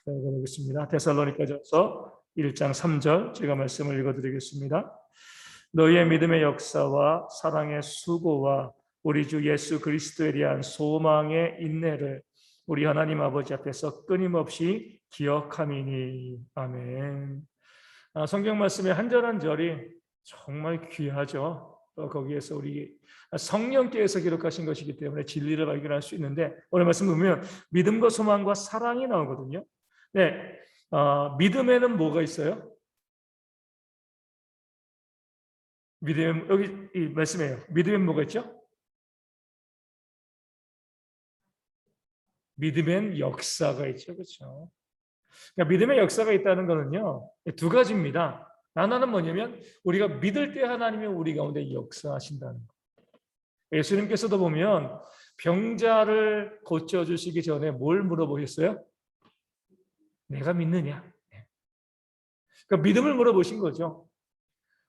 읽어보겠습니다. 데살로니가전서 1장 3절 제가 말씀을 읽어드리겠습니다. 너희의 믿음의 역사와 사랑의 수고와 우리 주 예수 그리스도에 대한 소망의 인내를 우리 하나님 아버지 앞에서 끊임없이 기억함이니. 아멘. 성경 말씀의 한 절 한 절이 정말 귀하죠. 거기에서 우리 성령께서 기록하신 것이기 때문에 진리를 발견할 수 있는데, 오늘 말씀 보면 믿음과 소망과 사랑이 나오거든요. 네, 믿음에는 뭐가 있어요? 믿음, 여기 이 말씀이에요. 믿음엔 뭐가 있죠? 믿음엔 역사가 있죠. 그렇죠? 그러니까 믿음의 역사가 있다는 것은요, 두 가지입니다. 하나는 뭐냐면 우리가 믿을 때 하나님이 우리 가운데 역사하신다는 것. 예수님께서도 보면 병자를 고쳐주시기 전에 뭘 물어보셨어요? 내가 믿느냐? 그러니까 믿음을 물어보신 거죠.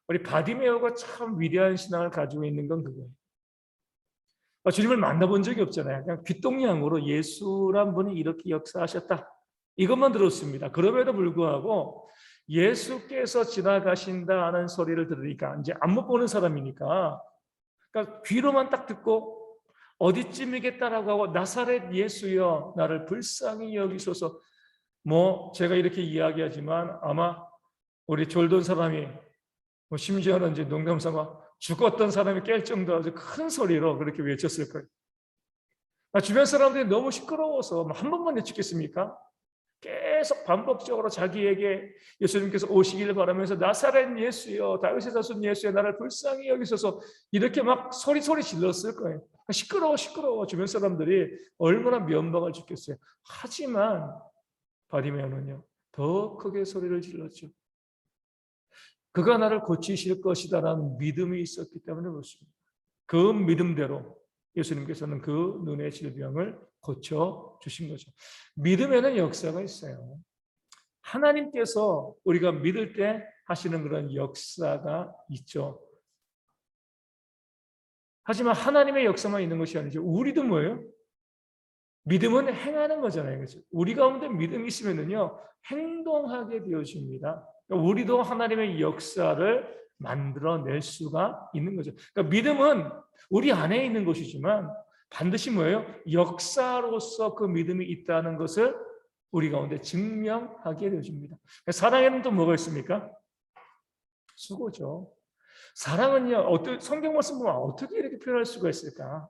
우리 바디메오가 참 위대한 신앙을 가지고 있는 건 그거예요. 주님을 만나본 적이 없잖아요. 그냥 귓동양으로 예수란 분이 이렇게 역사하셨다, 이것만 들었습니다. 그럼에도 불구하고 예수께서 지나가신다 하는 소리를 들으니까, 이제 안 못 보는 사람이니까, 그러니까 귀로만 딱 듣고 어디쯤이겠다라고 하고, 나사렛 예수여 나를 불쌍히 여기소서. 제가 이렇게 이야기하지만 아마 우리 졸던 사람이, 심지어는 이제 농담 삼아 죽었던 사람이 깰 정도로 아주 큰 소리로 그렇게 외쳤을 거예요. 주변 사람들이 너무 시끄러워서 한 번만 외치겠습니까? 계속 반복적으로 자기에게 예수님께서 오시기를 바라면서 나사렛 예수여, 다윗의 자손 예수여 나를 불쌍히 여기소서, 이렇게 막 소리 질렀을 거예요. 시끄러워. 주변 사람들이 얼마나 면박을 줬겠어요. 하지만 바디메오는요, 더 크게 소리를 질렀죠. 그가 나를 고치실 것이다라는 믿음이 있었기 때문에 그렇습니다. 그 믿음대로 예수님께서는 그 눈의 질병을 고쳐주신 거죠. 믿음에는 역사가 있어요. 하나님께서 우리가 믿을 때 하시는 그런 역사가 있죠. 하지만 하나님의 역사만 있는 것이 아니죠. 우리도 뭐예요? 믿음은 행하는 거잖아요. 그렇죠? 우리 가운데 믿음이 있으면요, 행동하게 되어집니다. 그러니까 우리도 하나님의 역사를 만들어낼 수가 있는 거죠. 그러니까 믿음은 우리 안에 있는 것이지만 반드시 뭐예요? 역사로서 그 믿음이 있다는 것을 우리 가운데 증명하게 되어집니다. 그러니까 사랑에는 또 뭐가 있습니까? 수고죠. 사랑은요, 성경 말씀 보면 어떻게 이렇게 표현할 수가 있을까?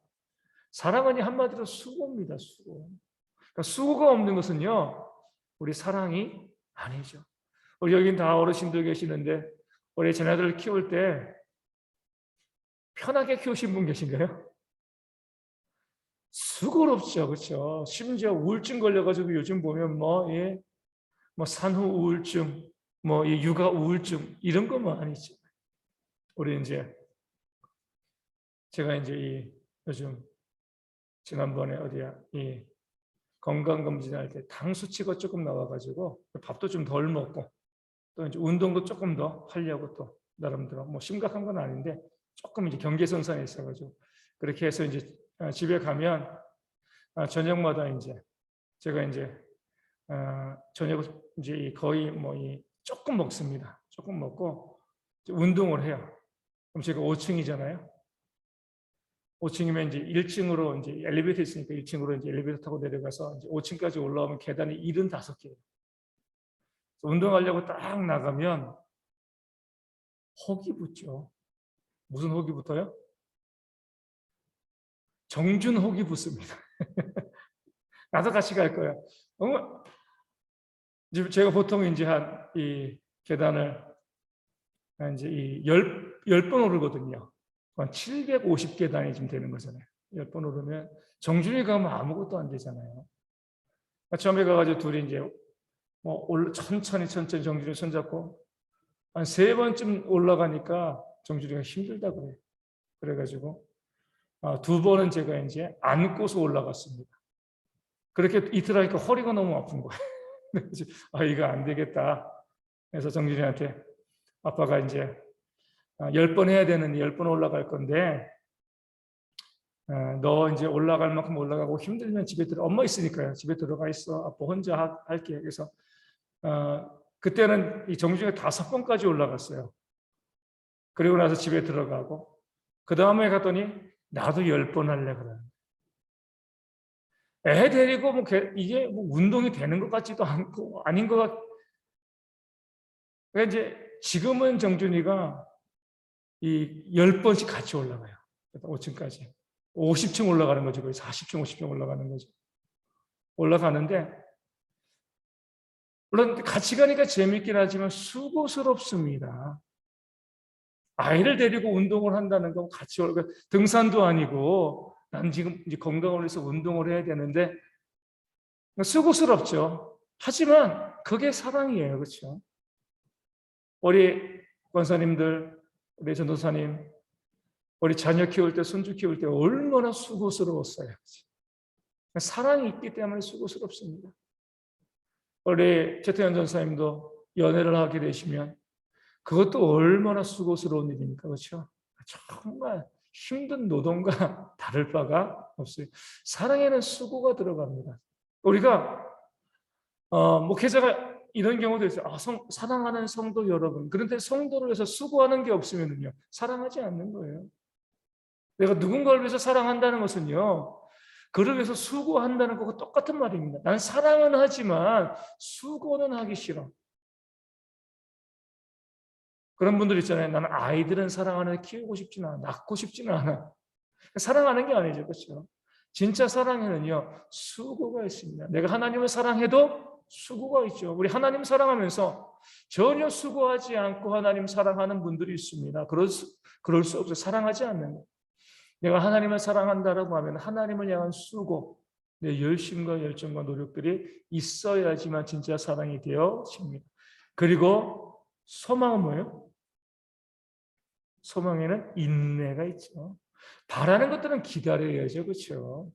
사랑은 한마디로 수고입니다. 수고. 그러니까 수고가 없는 것은요, 우리 사랑이 아니죠. 우리 여긴 다 어르신들 계시는데 우리 자녀들 키울 때 편하게 키우신 분 계신가요? 수고롭죠. 그렇죠? 심지어 우울증 걸려가지고 요즘 보면 산후 우울증, 육아 우울증 이런 것만 아니죠. 우리 이제 제가 이제 요즘 지난번에 이 건강검진할 때 당 수치가 조금 나와가지고 밥도 좀 덜 먹고 또 이제 운동도 조금 더 하려고 또 나름대로 심각한 건 아닌데 조금 이제 경계선상에 있어가지고 그렇게 해서 이제 집에 가면 저녁마다 이제 제가 이제 저녁을 이제 거의 조금 먹습니다. 조금 먹고 운동을 해요. 그럼 제가 5층이잖아요. 5층이면 이제 1층으로 이제 엘리베이터 있으니까 1층으로 이제 엘리베이터 타고 내려가서 이제 5층까지 올라오면 계단이 75개예요. 운동하려고 딱 나가면 혹이 붙죠. 무슨 혹이 붙어요? 정준 혹이 붙습니다. 나도 같이 갈 거야. 제가 보통 이제 이 계단을 이제 열 번 오르거든요. 한 750계단이 좀 되는 거잖아요. 10번 오르면 정준이 가면 아무것도 안 되잖아요. 처음에 가가지고 둘이 이제 천천히 정준이 손잡고 한 3번쯤 올라가니까 정준이가 힘들다 그래요. 그래가지고 2번은 제가 이제 안고서 올라갔습니다. 그렇게 이틀 하니까 허리가 너무 아픈 거예요. 그래서 이거 안 되겠다. 그래서 정준이한테 아빠가 이제 10번 해야 되는데 10번 올라갈 건데 너 이제 올라갈 만큼 올라가고 힘들면 집에 들어. 엄마 있으니까요. 집에 들어가 있어. 아빠 혼자 할게. 그래서 그때는 이 정중에 5번까지 올라갔어요. 그리고 나서 집에 들어가고 그 다음에 갔더니 나도 10번 할래 그래. 애 데리고 뭐 이게 뭐 운동이 되는 것 같지도 않고 아닌 것 같. 그러니까 이제 지금은 정준이가 이 10번씩 같이 올라가요. 5층까지. 50층 올라가는 거죠. 거의 40층, 50층 올라가는 거죠. 올라가는데 물론 같이 가니까 재밌긴 하지만 수고스럽습니다. 아이를 데리고 운동을 한다는 건 같이 등산도 아니고 난 지금 이제 건강을 위해서 운동을 해야 되는데 수고스럽죠. 하지만 그게 사랑이에요. 그렇죠? 우리 권사님들, 우리 전도사님, 우리 자녀 키울 때, 손주 키울 때 얼마나 수고스러웠어요. 그렇죠? 사랑이 있기 때문에 수고스럽습니다. 우리 최태현 전사님도 연애를 하게 되시면 그것도 얼마나 수고스러운 일입니까? 그렇죠? 정말 힘든 노동과 다를 바가 없어요. 사랑에는 수고가 들어갑니다. 우리가 목회자가 이런 경우도 있어요. 사랑하는 성도 여러분. 그런데 성도를 위해서 수고하는 게 없으면요, 사랑하지 않는 거예요. 내가 누군가를 위해서 사랑한다는 것은요, 그를 위해서 수고한다는 것과 똑같은 말입니다. 난 사랑은 하지만 수고는 하기 싫어. 그런 분들 있잖아요. 나는 아이들은 사랑하는데 키우고 싶지는 않아. 낳고 싶지는 않아. 사랑하는 게 아니죠. 그렇죠? 진짜 사랑에는요, 수고가 있습니다. 내가 하나님을 사랑해도 수고가 있죠. 우리 하나님 사랑하면서 전혀 수고하지 않고 하나님 사랑하는 분들이 있습니다. 그럴 수 없어요. 사랑하지 않는 거. 내가 하나님을 사랑한다라고 하면 하나님을 향한 수고, 내 열심과 열정과 노력들이 있어야지만 진짜 사랑이 되어집니다. 그리고 소망은 뭐예요? 소망에는 인내가 있죠. 바라는 것들은 기다려야죠. 그렇죠?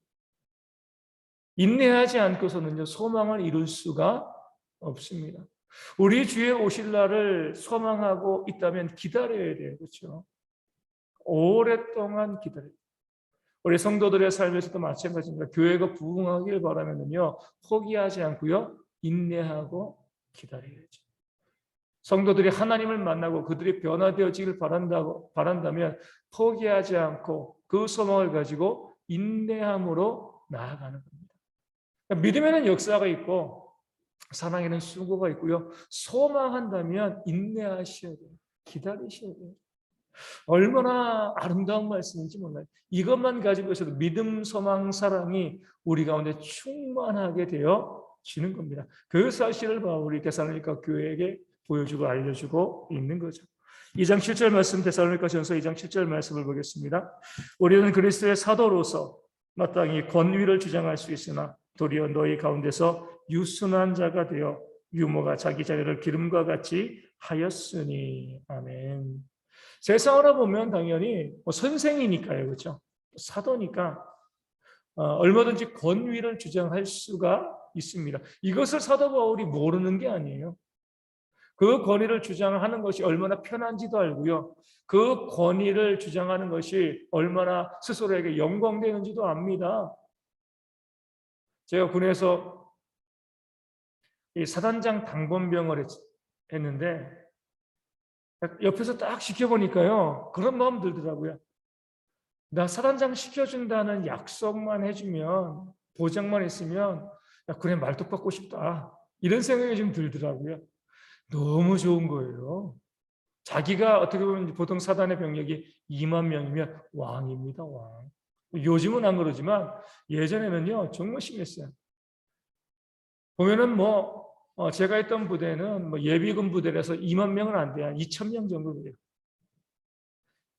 인내하지 않고서는요, 소망을 이룰 수가 없습니다. 우리 주의 오실 날을 소망하고 있다면 기다려야 돼요. 그렇죠? 오랫동안 기다려야 돼요. 우리 성도들의 삶에서도 마찬가지입니다. 교회가 부흥하길 바라면요, 포기하지 않고요, 인내하고 기다려야죠. 성도들이 하나님을 만나고 그들이 변화되어지길 바란다면 포기하지 않고 그 소망을 가지고 인내함으로 나아가는 겁니다. 그러니까 믿음에는 역사가 있고 사랑에는 수고가 있고요. 소망한다면 인내하셔야 돼요. 기다리셔야 돼요. 얼마나 아름다운 말씀인지 몰라요. 이것만 가지고 있어도 믿음, 소망, 사랑이 우리 가운데 충만하게 되어지는 겁니다. 그 사실을 바울이 데살로니가 교회에게 보여주고 알려주고 있는 거죠. 2장 7절 말씀, 데살로니가전서 2장 7절 말씀을 보겠습니다. 우리는 그리스도의 사도로서 마땅히 권위를 주장할 수 있으나 도리어 너희 가운데서 유순한 자가 되어 유모가 자기 자녀를 기름과 같이 하였으니. 아멘. 세상으로 보면 당연히 선생이니까요, 그렇죠? 사도니까 얼마든지 권위를 주장할 수가 있습니다. 이것을 사도 바울이 모르는 게 아니에요. 그 권위를 주장하는 것이 얼마나 편한지도 알고요. 그 권위를 주장하는 것이 얼마나 스스로에게 영광되는지도 압니다. 제가 군에서 이 사단장 당번병을 했는데 옆에서 딱 지켜보니까요, 그런 마음 들더라고요. 나 사단장 시켜준다는 약속만 해주면, 보장만 있으면 야, 그래 말뚝 박고 싶다, 이런 생각이 좀 들더라고요. 너무 좋은 거예요. 자기가 어떻게 보면 보통 사단의 병력이 2만 명이면 왕입니다. 왕. 요즘은 안 그러지만 예전에는요 정말 심했어요. 보면은 제가 있던 부대는 예비군 부대라서 2만 명은 안 돼요. 2천 명 정도 돼요.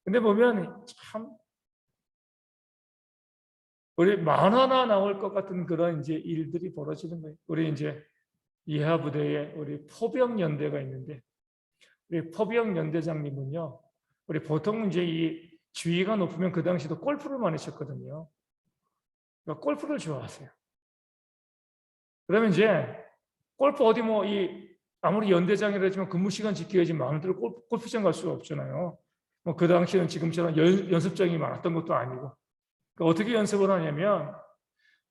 근데 보면 참 우리 만화나 나올 것 같은 그런 이제 일들이 벌어지는 거예요. 우리 이제 이하 부대에 우리 포병 연대가 있는데, 우리 포병 연대장님은요, 우리 보통 이제 이 지위가 높으면 그 당시도 골프를 많이 쳤거든요. 그러니까 골프를 좋아하세요. 그러면 이제 골프 어디 아무리 연대장이라지만 근무 시간 지켜야지 마음대로 골프장 갈 수가 없잖아요. 그 당시는 지금처럼 연습장이 많았던 것도 아니고. 그러니까 어떻게 연습을 하냐면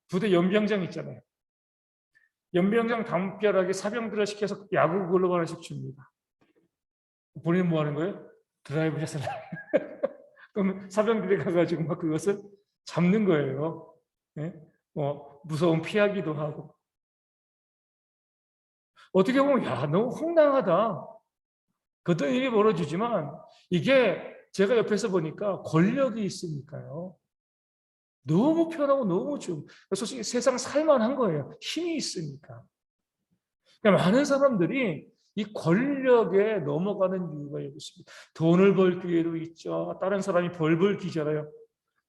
부대 연병장 있잖아요. 연병장 담벼락에 사병들을 시켜서 야구 글러브 하나씩 줍니다. 본인은 뭐 하는 거예요? 드라이브 샷을. 그럼 사병들이 가가지고 막 그것을 잡는 거예요. 예? 무서운 피하기도 하고. 어떻게 보면 야 너무 황당하다. 그런 일이 벌어지지만 이게 제가 옆에서 보니까 권력이 있으니까요. 너무 편하고 너무 좀 솔직히 세상 살만한 거예요. 힘이 있으니까. 그러니까 많은 사람들이 이 권력에 넘어가는 이유가 여기 있습니다. 돈을 벌 기회도 있죠. 다른 사람이 벌벌 기잖아요.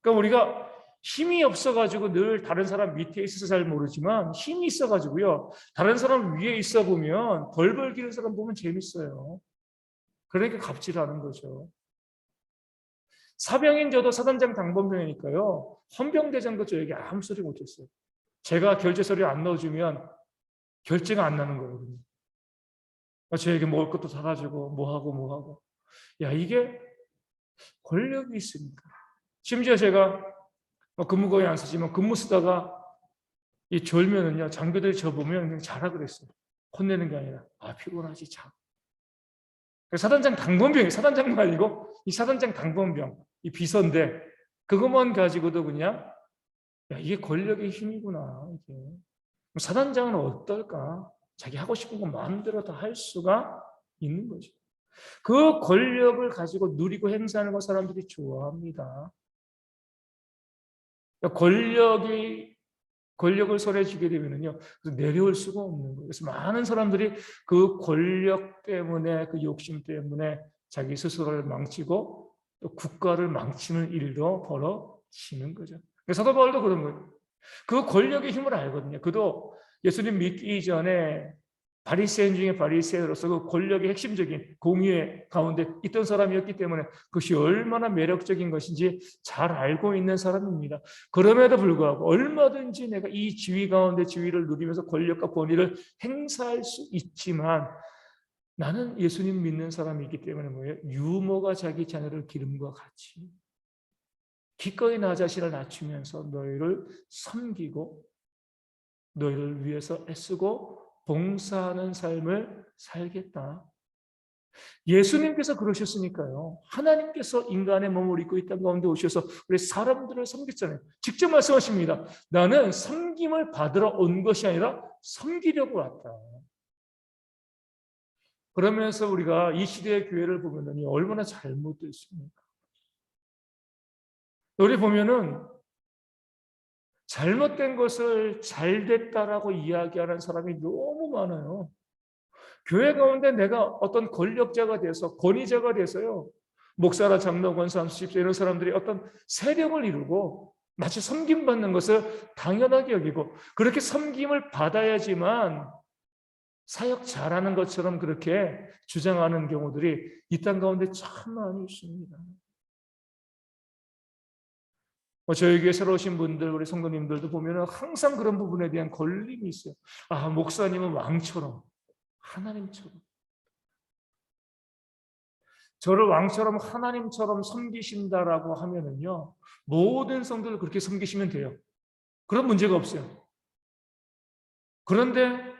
그러니까 우리가 힘이 없어가지고 늘 다른 사람 밑에 있어서 잘 모르지만 힘이 있어가지고요. 다른 사람 위에 있어 보면 벌벌 기는 사람 보면 재밌어요. 그러니까 갑질하는 거죠. 사병인 저도 사단장 당번병이니까요. 헌병대장도 저에게 아무 소리 못했어요. 제가 결제 서류 안 넣어주면 결제가 안 나는 거거든요. 저에게 먹을 것도 사다 주고 뭐 하고. 야 이게 권력이 있으니까. 심지어 제가 근무 거의 안 쓰지만 근무 쓰다가 이 졸면은요 장교들이 저 보면 그냥 자라 그랬어요. 혼내는 게 아니라 피곤하지 자. 사단장 당번병이 사단장도 아니고 이 사단장 당번병 이 비서인데 그것만 가지고도 그냥 야 이게 권력의 힘이구나. 이게 사단장은 어떨까? 자기 하고 싶은 거 마음대로 다 할 수가 있는 거죠. 그 권력을 가지고 누리고 행사하는 거 사람들이 좋아합니다. 그러니까 권력을 손에 쥐게 되면요 내려올 수가 없는 거예요. 그래서 많은 사람들이 그 권력 때문에 그 욕심 때문에 자기 스스로를 망치고 또 국가를 망치는 일도 벌어지는 거죠. 사도 바울도 그런 거예요. 그 권력의 힘을 알거든요. 그도 예수님 믿기 전에 바리새인 중에 바리새인으로서 그 권력의 핵심적인 공의의 가운데 있던 사람이었기 때문에 그것이 얼마나 매력적인 것인지 잘 알고 있는 사람입니다. 그럼에도 불구하고 얼마든지 내가 이 지위 가운데 지위를 누리면서 권력과 권위를 행사할 수 있지만 나는 예수님 믿는 사람이기 때문에 뭐예요? 유모가 자기 자녀를 기름과 같이 기꺼이 나 자신을 낮추면서 너희를 섬기고 너희를 위해서 애쓰고 봉사하는 삶을 살겠다. 예수님께서 그러셨으니까요. 하나님께서 인간의 몸을 입고 이 땅 가운데 오셔서 우리 사람들을 섬겼잖아요. 직접 말씀하십니다. 나는 섬김을 받으러 온 것이 아니라 섬기려고 왔다. 그러면서 우리가 이 시대의 교회를 보면 얼마나 잘못됐습니까? 우리 보면은 잘못된 것을 잘됐다라고 이야기하는 사람이 너무 많아요. 교회 가운데 내가 어떤 권력자가 돼서 권위자가 돼서요. 목사라 장로 권사 집사 이런 사람들이 어떤 세력을 이루고 마치 섬김받는 것을 당연하게 여기고 그렇게 섬김을 받아야지만 사역 잘하는 것처럼 그렇게 주장하는 경우들이 이 땅 가운데 참 많이 있습니다. 저희 교회 새로 오신 분들, 우리 성도님들도 보면 항상 그런 부분에 대한 걸림이 있어요. 목사님은 왕처럼, 하나님처럼. 저를 왕처럼 하나님처럼 섬기신다라고 하면은요, 모든 성도를 그렇게 섬기시면 돼요. 그런 문제가 없어요. 그런데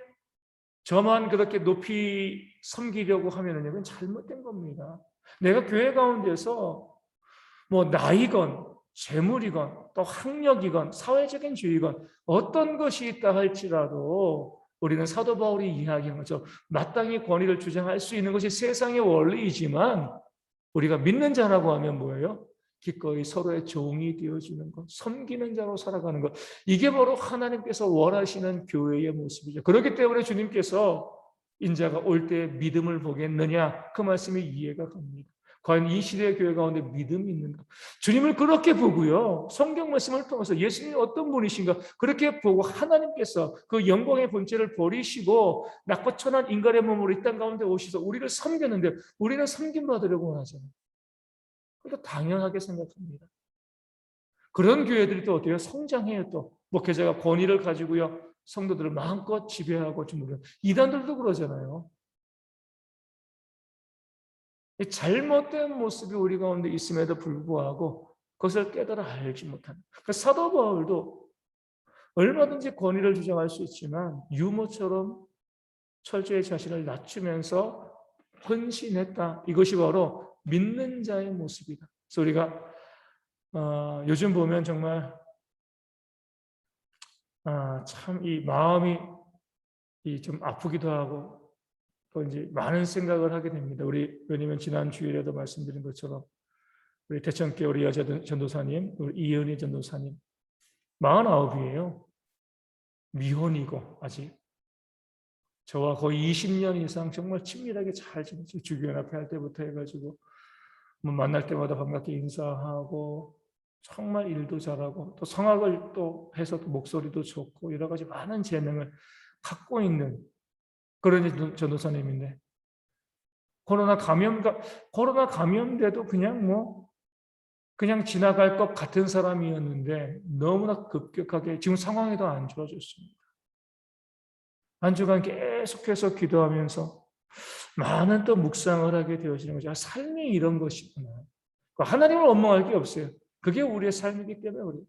저만 그렇게 높이 섬기려고 하면은요, 그건 잘못된 겁니다. 내가 교회 가운데서 뭐 나이건 재물이건 또 학력이건 사회적인 지위건 어떤 것이 있다 할지라도 우리는 사도 바울이 이야기한 거죠. 마땅히 권위를 주장할 수 있는 것이 세상의 원리이지만 우리가 믿는 자라고 하면 뭐예요? 기꺼이 서로의 종이 되어주는 것, 섬기는 자로 살아가는 것. 이게 바로 하나님께서 원하시는 교회의 모습이죠. 그렇기 때문에 주님께서 인자가 올 때 믿음을 보겠느냐 그 말씀이 이해가 갑니다. 과연 이 시대의 교회 가운데 믿음이 있는가? 주님을 그렇게 보고요. 성경 말씀을 통해서 예수님이 어떤 분이신가? 그렇게 보고 하나님께서 그 영광의 본체를 버리시고 낙고 천한 인간의 몸으로 이 땅 가운데 오셔서 우리를 섬겼는데 우리는 섬김받으려고 하잖아요. 그러니까 당연하게 생각합니다. 그런 교회들이 또 어때요? 성장해요 또. 목회자가 권위를 가지고요. 성도들을 마음껏 지배하고 주무르는 이단들도 그러잖아요. 잘못된 모습이 우리 가운데 있음에도 불구하고 그것을 깨달아 알지 못하는. 그 사도 바울도 얼마든지 권위를 주장할 수 있지만 유모처럼 철저히 자신을 낮추면서 헌신했다. 이것이 바로 믿는 자의 모습이다. 그래서 우리가 요즘 보면 정말 참 이 마음이 좀 아프기도 하고 또 이제 많은 생각을 하게 됩니다. 왜냐면 지난 주일에도 말씀드린 것처럼 우리 대천교회 우리 여자 전도사님, 우리 이은희 전도사님 49이에요. 미혼이고 아직 저와 거의 20년 이상 정말 친밀하게 잘 지냈죠. 주교연합회 할 때부터 해가지고 뭐 만날 때마다 반갑게 인사하고 정말 일도 잘하고 또 성악을 또 해서 또 목소리도 좋고 여러 가지 많은 재능을 갖고 있는 그런 전도사님인데 코로나 감염돼도 그냥 지나갈 것 같은 사람이었는데 너무나 급격하게 지금 상황이 더 안 좋아졌습니다. 한 주간 계속해서 기도하면서 많은 또 묵상을 하게 되어지는 거죠. 삶이 이런 것이구나. 하나님을 원망할 게 없어요. 그게 우리의 삶이기 때문에 우리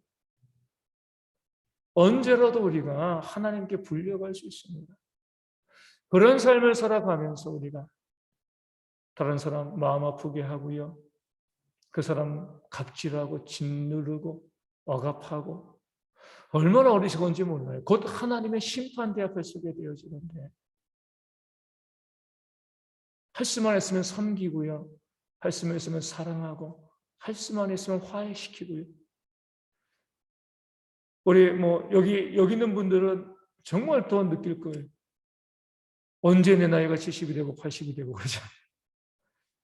언제라도 우리가 하나님께 불려갈 수 있습니다. 그런 삶을 살아가면서 우리가 다른 사람 마음 아프게 하고요. 그 사람 갑질하고 짓누르고 억압하고 얼마나 어리석은지 몰라요. 곧 하나님의 심판대 앞에 서게 되어지는데 할 수만 했으면 섬기고요. 할 수만 했으면 사랑하고 할 수만 했으면 화해시키고요. 우리 여기 있는 분들은 정말 더 느낄 거예요. 언제 내 나이가 70이 되고 80이 되고 그러죠.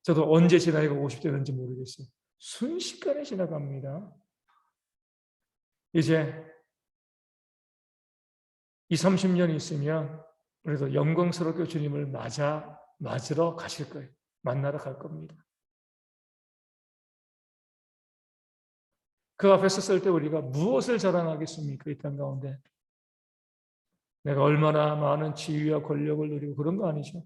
저도 언제 제 나이가 50 되는지 모르겠어요. 순식간에 지나갑니다. 이제 20, 30년 있으면 그래도 영광스럽게 주님을 맞으러 가실 거예요. 만나러 갈 겁니다. 그 앞에 섰을 때 우리가 무엇을 자랑하겠습니까? 이 땅 가운데. 내가 얼마나 많은 지위와 권력을 누리고 그런 거 아니죠.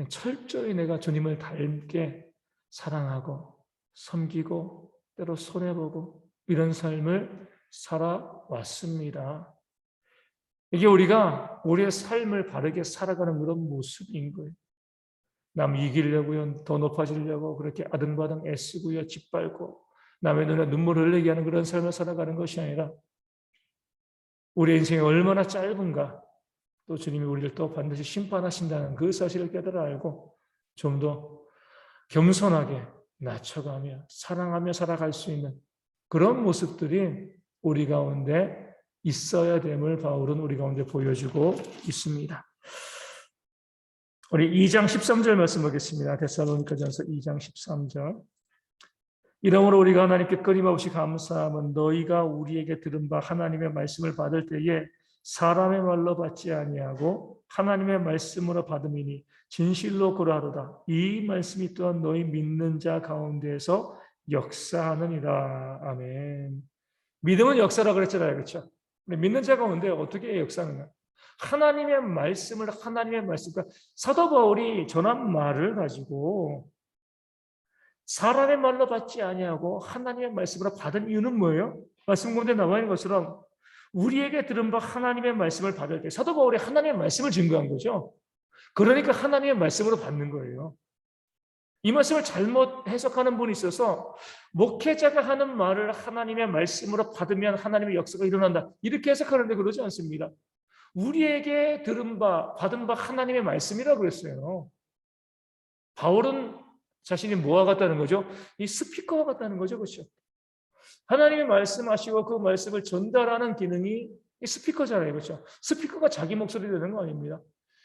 철저히 내가 주님을 닮게 사랑하고 섬기고 때로 손해보고 이런 삶을 살아왔습니다. 이게 우리가 우리의 삶을 바르게 살아가는 그런 모습인 거예요. 남 이기려고요, 더 높아지려고 그렇게 아등바등 애쓰고요, 짓밟고 남의 눈에 눈물 흘리게 하는 그런 삶을 살아가는 것이 아니라 우리 인생이 얼마나 짧은가 또 주님이 우리를 또 반드시 심판하신다는 그 사실을 깨달아 알고 좀 더 겸손하게 낮춰가며 사랑하며 살아갈 수 있는 그런 모습들이 우리 가운데 있어야 됨을 바울은 우리 가운데 보여주고 있습니다. 우리 2장 13절 말씀 보겠습니다. 데살로니가전서 2장 13절. 이러므로 우리가 하나님께 끊임없이 감사함은 너희가 우리에게 들은 바 하나님의 말씀을 받을 때에 사람의 말로 받지 아니하고 하나님의 말씀으로 받음이니 진실로 그러하도다. 이 말씀이 또한 너희 믿는 자 가운데에서 역사하느니라. 아멘. 믿음은 역사라 그랬잖아요. 그렇죠? 믿는 자 가운데 어떻게 역사하느냐? 하나님의 말씀, 그러니까 사도 바울이 전한 말을 가지고 사람의 말로 받지 아니하고 하나님의 말씀으로 받은 이유는 뭐예요? 말씀 가운데 나와 있는 것처럼 우리에게 들은 바 하나님의 말씀을 받을 때 사도 바울이 하나님의 말씀을 증거한 거죠. 그러니까 하나님의 말씀으로 받는 거예요. 이 말씀을 잘못 해석하는 분이 있어서 목회자가 하는 말을 하나님의 말씀으로 받으면 하나님의 역사가 일어난다. 이렇게 해석하는데 그러지 않습니다. 우리에게 받은 바 하나님의 말씀이라고 그랬어요. 바울은 자신이 뭐와 같다는 거죠? 이 스피커와 같다는 거죠. 그렇죠? 하나님이 말씀하시고 그 말씀을 전달하는 기능이 이 스피커잖아요. 그렇죠? 스피커가 자기 목소리 되는 거 아닙니다.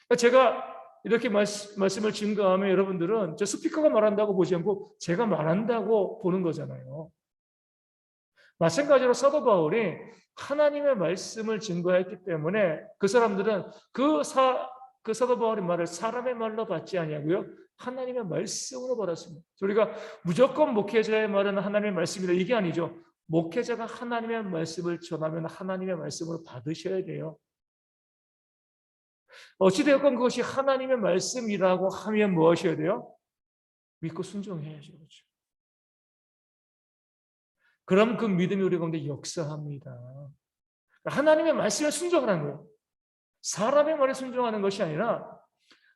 그러니까 제가 이렇게 말씀을 증거하면 여러분들은 저 스피커가 말한다고 보지 않고 제가 말한다고 보는 거잖아요. 마찬가지로 사도 바울이 하나님의 말씀을 증거했기 때문에 그 사람들은 그 사도 바울의 말을 사람의 말로 받지 아니하고요. 하나님의 말씀으로 받았습니다. 우리가 무조건 목회자의 말은 하나님의 말씀이다. 이게 아니죠. 목회자가 하나님의 말씀을 전하면 하나님의 말씀으로 받으셔야 돼요. 어찌되었건 그것이 하나님의 말씀이라고 하면 뭐 하셔야 돼요? 믿고 순종해야죠. 그렇죠? 그럼 그 믿음이 우리 가운데 역사합니다. 하나님의 말씀에 순종하는 거예요. 사람의 말에 순종하는 것이 아니라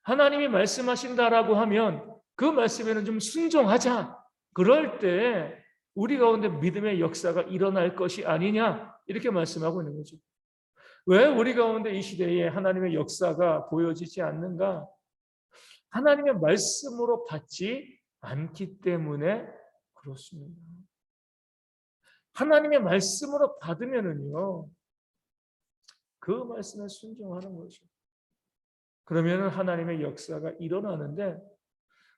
하나님이 말씀하신다라고 하면 그 말씀에는 좀 순종하자. 그럴 때 우리 가운데 믿음의 역사가 일어날 것이 아니냐 이렇게 말씀하고 있는 거죠. 왜 우리 가운데 이 시대에 하나님의 역사가 보여지지 않는가? 하나님의 말씀으로 받지 않기 때문에 그렇습니다. 하나님의 말씀으로 받으면은요, 그 말씀에 순종하는 거죠. 그러면은 하나님의 역사가 일어나는데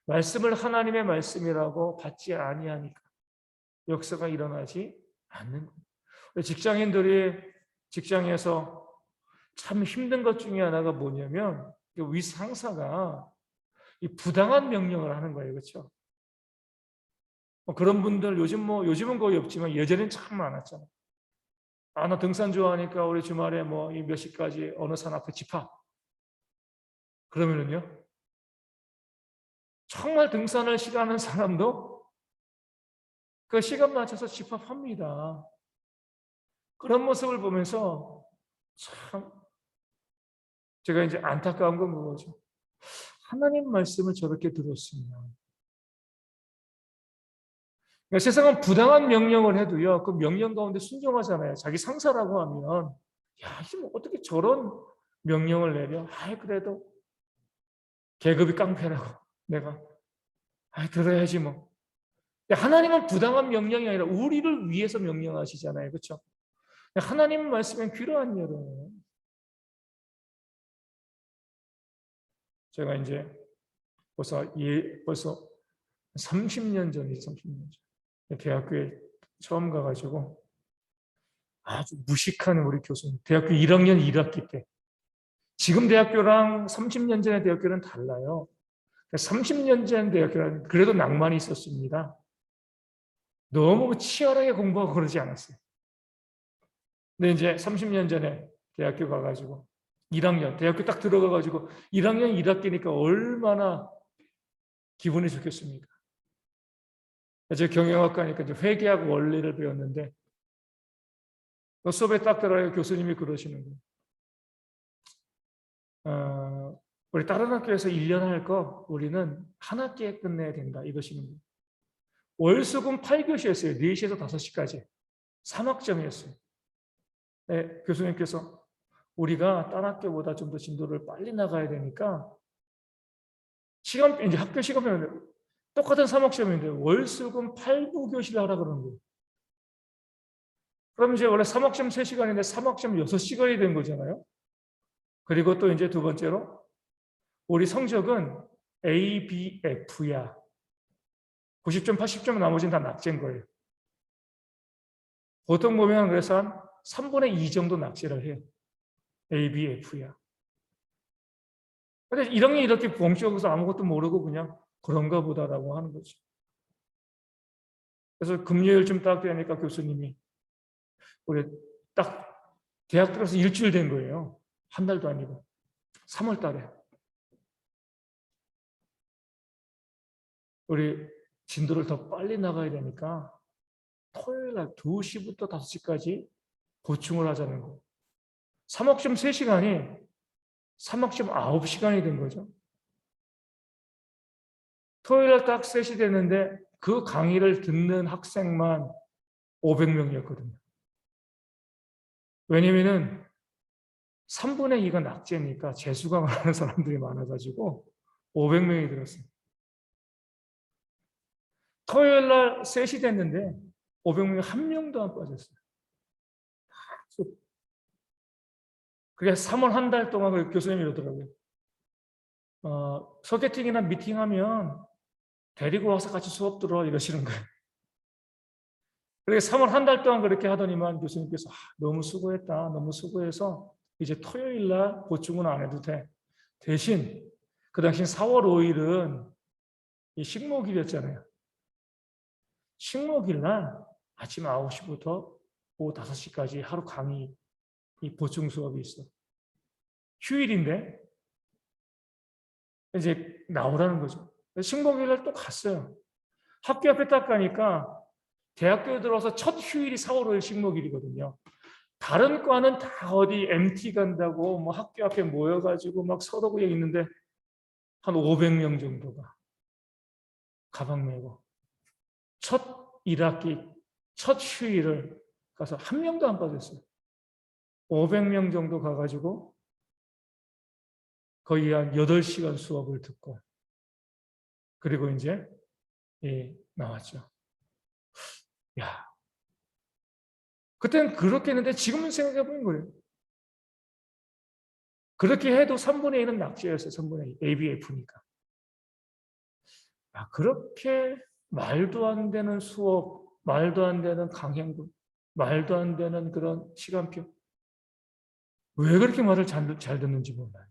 말씀을 하나님의 말씀이라고 받지 아니하니까 역사가 일어나지 않는 거예요. 직장인들이 직장에서 참 힘든 것 중에 하나가 뭐냐면 위 상사가 이 부당한 명령을 하는 거예요, 그렇죠? 그런 분들 요즘은 거의 없지만 예전엔 참 많았잖아요. 나 등산 좋아하니까 우리 주말에 이 몇 시까지 어느 산 앞에 집합. 그러면은요, 정말 등산을 싫어하는 사람도 그 시간 맞춰서 집합합니다. 그런 모습을 보면서 참 제가 이제 안타까운 건 그거죠. 하나님 말씀을 저렇게 들었으면 그러니까 세상은 부당한 명령을 해도요, 그 명령 가운데 순종하잖아요. 자기 상사라고 하면, 야, 이게 어떻게 저런 명령을 내려? 그래도 계급이 깡패라고 내가, 들어야지 뭐. 하나님은 부당한 명령이 아니라 우리를 위해서 명령하시잖아요. 그렇죠? 하나님 말씀엔 귀로안 열어요. 제가 이제 벌써 30년 전이죠. 30년 전. 대학교에 처음 가가지고 아주 무식한 우리 교수님. 대학교 1학년 1학기 때. 지금 대학교랑 30년 전의 대학교는 달라요. 30년 전 대학교는 그래도 낭만이 있었습니다. 너무 치열하게 공부하고 그러지 않았어요. 근데 이제 30년 전에 대학교 가가지고 1학년, 대학교 딱 들어가가지고 1학년 1학기니까 얼마나 기분이 좋겠습니까? 제가 경영학과니까 이제 회계학 원리를 배웠는데 수업에 딱 들어가요. 교수님이 그러시는 거예요. 우리 다른 학교에서 1년 할 거 우리는 한 학기에 끝내야 된다. 이것이는 거예요. 월수금 8교시였어요. 4시에서 5시까지. 3학점이었어요. 네, 교수님께서 우리가 딴 학교보다 좀 더 진도를 빨리 나가야 되니까 이제 학교 시간표는 똑같은 3학점인데 월수금 8, 9교시를 하라 그러는 거예요. 그럼 이제 원래 3학점 3시간인데 3학점 6시간이 된 거잖아요. 그리고 또 이제 두 번째로 우리 성적은 A, B, F야. 90점, 80점 나머지는 다 낙제인 거예요. 보통 보면 그래서 한 3분의 2 정도 낙제를 해요. A, B, F야. 근데 1학년 이렇게 벙쪄서 아무것도 모르고 그냥 그런가 보다라고 하는 거죠. 그래서 금요일쯤 딱 되니까 교수님이 우리 딱 대학 들어서 일주일 된 거예요. 한 달도 아니고. 3월 달에. 우리 진도를 더 빨리 나가야 되니까 토요일 날 2시부터 5시까지 보충을 하자는 거. 3학점 3시간이 3학점 9시간이 된 거죠. 토요일 날 딱 3시 됐는데 그 강의를 듣는 학생만 500명이었거든요. 왜냐면은 3분의 2가 낙제니까 재수강을 하는 사람들이 많아가지고 500명이 들었어요. 토요일 날 3시 됐는데 500명이 한 명도 안 빠졌어요. 그래서 3월 한 달 동안 그 교수님이 이러더라고요. 소개팅이나 미팅하면 데리고 와서 같이 수업 들어 이러시는 거예요. 그래서 3월 한 달 동안 그렇게 하더니만 교수님께서 너무 수고했다. 너무 수고해서 이제 토요일 날 보충은 안 해도 돼. 대신 그 당시 4월 5일은 이 식목일이었잖아요. 식목일 날 아침 9시부터 오후 5시까지 하루 강의 이 보충 수업이 있어. 휴일인데 이제 나오라는 거죠. 식목일 날 또 갔어요. 학교 앞에 딱 가니까 대학교에 들어와서 첫 휴일이 4월 5일 식목일이거든요. 다른 과는 다 어디 MT 간다고 뭐 학교 앞에 모여가지고 막 서로 그냥 있는데 한 500명 정도가 가방 메고 첫 1학기 첫 휴일을 가서 한 명도 안 빠졌어요. 500명 정도 가가지고 거의 한 8시간 수업을 듣고 그리고 이제 나왔죠. 야, 그때는 그렇게 했는데 지금은 생각해 보는 거예요. 그렇게 해도 3분의 1은 낙제였어요. 3분의 1. ABF니까. 야, 그렇게 말도 안 되는 수업, 말도 안 되는 강행군, 말도 안 되는 그런 시간표. 왜 그렇게 말을 잘 듣는지 몰라요.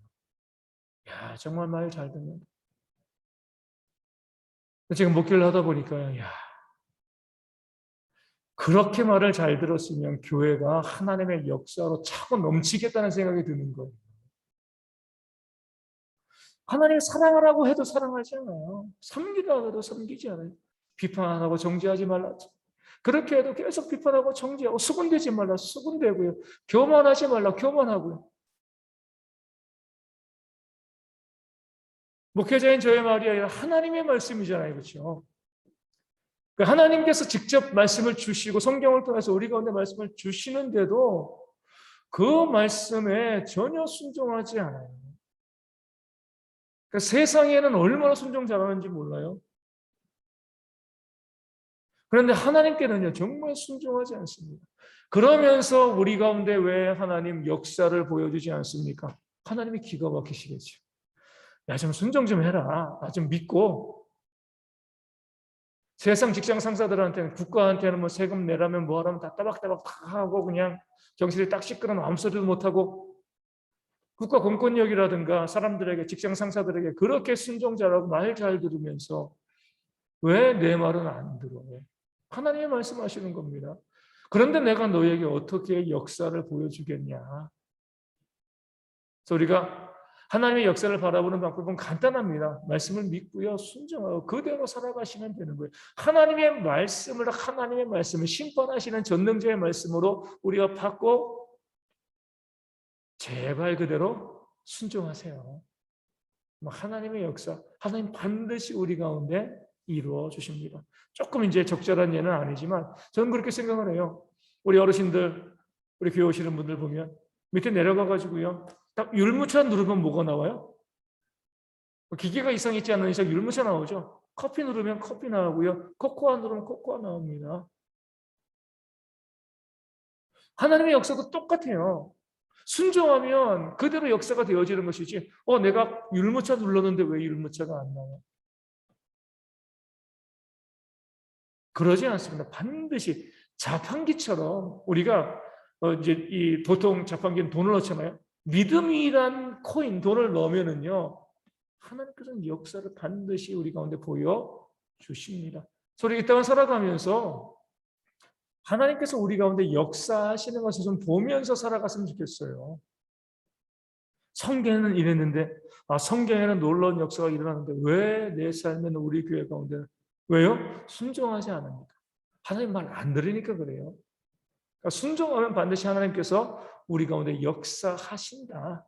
야, 정말 말 잘 듣는. 제가 목회를 하다 보니까, 야, 그렇게 말을 잘 들었으면 교회가 하나님의 역사로 차고 넘치겠다는 생각이 드는 거예요. 하나님 사랑하라고 해도 사랑하지 않아요. 섬기라고 해도 섬기지 않아요. 비판하고 정죄하지 말라. 그렇게 해도 계속 비판하고 정죄하고 수군대지 말라. 수군대고요. 교만하지 말라. 교만하고요. 목회자인 저의 말이 아니라 하나님의 말씀이잖아요. 그렇죠? 하나님께서 직접 말씀을 주시고 성경을 통해서 우리 가운데 말씀을 주시는데도 그 말씀에 전혀 순종하지 않아요. 그러니까 세상에는 얼마나 순종 잘하는지 몰라요. 그런데 하나님께는요, 정말 순종하지 않습니다. 그러면서 우리 가운데 왜 하나님 역사를 보여주지 않습니까? 하나님이 기가 막히시겠죠. 야, 좀 순종 좀 해라. 나 좀 믿고. 세상 직장 상사들한테는, 국가한테는 뭐 세금 내라면 뭐 하라면 다 따박따박 다 하고 그냥 정신이 딱 시끄러운 아무 소리도 못하고 국가 공권력이라든가 사람들에게, 직장 상사들에게 그렇게 순종 잘하고 말 잘 들으면서 왜 내 말은 안 들어요? 하나님이 말씀하시는 겁니다. 그런데 내가 너에게 어떻게 역사를 보여주겠냐? 그래서 우리가 하나님의 역사를 바라보는 방법은 간단합니다. 말씀을 믿고요, 순종하고 그대로 살아가시면 되는 거예요. 하나님의 말씀을 심판하시는 전능자의 말씀으로 우리가 받고 제발 그대로 순종하세요. 하나님의 역사, 하나님 반드시 우리 가운데 이루어 주십니다. 조금 이제 적절한 예는 아니지만 저는 그렇게 생각을 해요. 우리 어르신들, 우리 교회 오시는 분들 보면 밑에 내려가 가지고요. 딱 율무차 누르면 뭐가 나와요? 기계가 이상 있지 않은 이상 율무차 나오죠. 커피 누르면 커피 나오고요. 코코아 누르면 코코아 나옵니다. 하나님의 역사도 똑같아요. 순종하면 그대로 역사가 되어지는 것이지. 내가 율무차 눌렀는데 왜 율무차가 안 나와? 그러지 않습니다. 반드시 자판기처럼 우리가 이제 이 보통 자판기는 돈을 넣잖아요. 믿음이란 코인 돈을 넣으면은요 하나님께서는 역사를 반드시 우리 가운데 보여 주십니다. 우리 이 땅을 살아가면서 하나님께서 우리 가운데 역사하시는 것을 좀 보면서 살아갔으면 좋겠어요. 성경에는 이랬는데, 성경에는 놀라운 역사가 일어나는데 왜 내 삶에는 우리 교회 가운데 왜요? 순종하지 않으니까. 하나님 말 안 들으니까 그래요. 그러니까 순종하면 반드시 하나님께서 우리 가운데 역사하신다.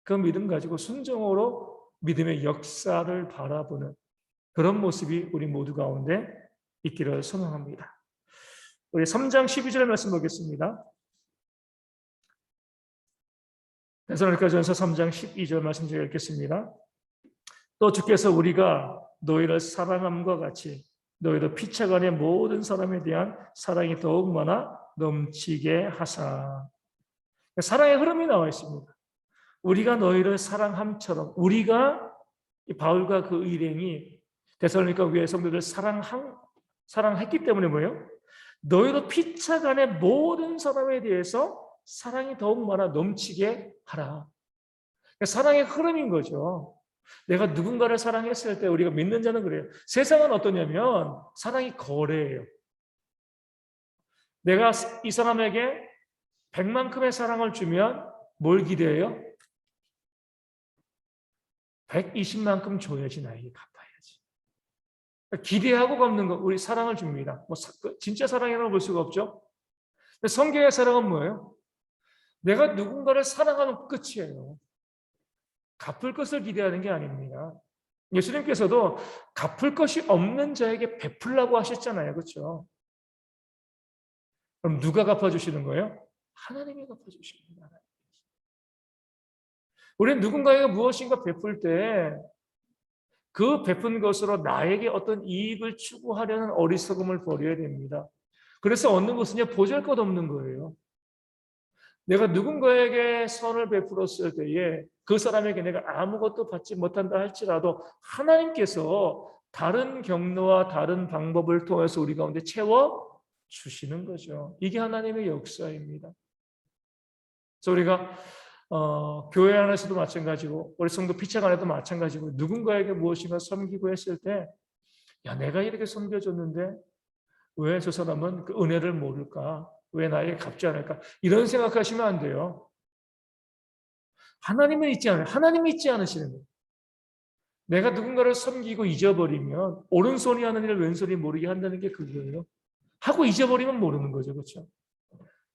그 믿음 가지고 순종으로 믿음의 역사를 바라보는 그런 모습이 우리 모두 가운데 있기를 소망합니다. 우리 3장 12절 말씀 보겠습니다. 데살로니가전서 3장 12절 말씀 제가 읽겠습니다. 또 주께서 우리가 너희를 사랑함과 같이 너희도 피차간의 모든 사람에 대한 사랑이 더욱 많아 넘치게 하사. 사랑의 흐름이 나와 있습니다. 우리가 너희를 사랑함처럼 우리가 바울과 그 일행이 데살로니가 교회 성도들을 사랑했기 때문에 뭐예요? 너희도 피차간의 모든 사람에 대해서 사랑이 더욱 많아 넘치게 하라. 사랑의 흐름인 거죠. 내가 누군가를 사랑했을 때 우리가 믿는 자는 그래요. 세상은 어떠냐면 사랑이 거래예요. 내가 이 사람에게 100만큼의 사랑을 주면 뭘 기대해요? 120만큼 줘야지 나에게 갚아야지. 기대하고 갚는 거, 우리 사랑을 줍니다. 진짜 사랑이라고 볼 수가 없죠. 근데 성경의 사랑은 뭐예요? 내가 누군가를 사랑하면 끝이에요. 갚을 것을 기대하는 게 아닙니다. 예수님께서도 갚을 것이 없는 자에게 베풀라고 하셨잖아요. 그렇죠? 그럼 누가 갚아주시는 거예요? 하나님이 갚아주십니다. 우리는 누군가에게 무엇인가 베풀 때 그 베푼 것으로 나에게 어떤 이익을 추구하려는 어리석음을 버려야 됩니다. 그래서 얻는 것은 보잘것없는 거예요. 내가 누군가에게 선을 베풀었을 때에 그 사람에게 내가 아무것도 받지 못한다 할지라도 하나님께서 다른 경로와 다른 방법을 통해서 우리 가운데 채워 주시는 거죠. 이게 하나님의 역사입니다. 그래서 우리가 교회 안에서도 마찬가지고 우리 성도 피책 안에도 마찬가지고 누군가에게 무엇인가 섬기고 했을 때 야, 내가 이렇게 섬겨줬는데 왜 저 사람은 그 은혜를 모를까? 왜 나에게 갚지 않을까? 이런 생각하시면 안 돼요. 하나님은 있지 않아요. 하나님이 있지 않으시는 거예요. 내가 누군가를 섬기고 잊어버리면 오른손이 하는 일을 왼손이 모르게 한다는 게 그거예요. 하고 잊어버리면 모르는 거죠. 그렇죠?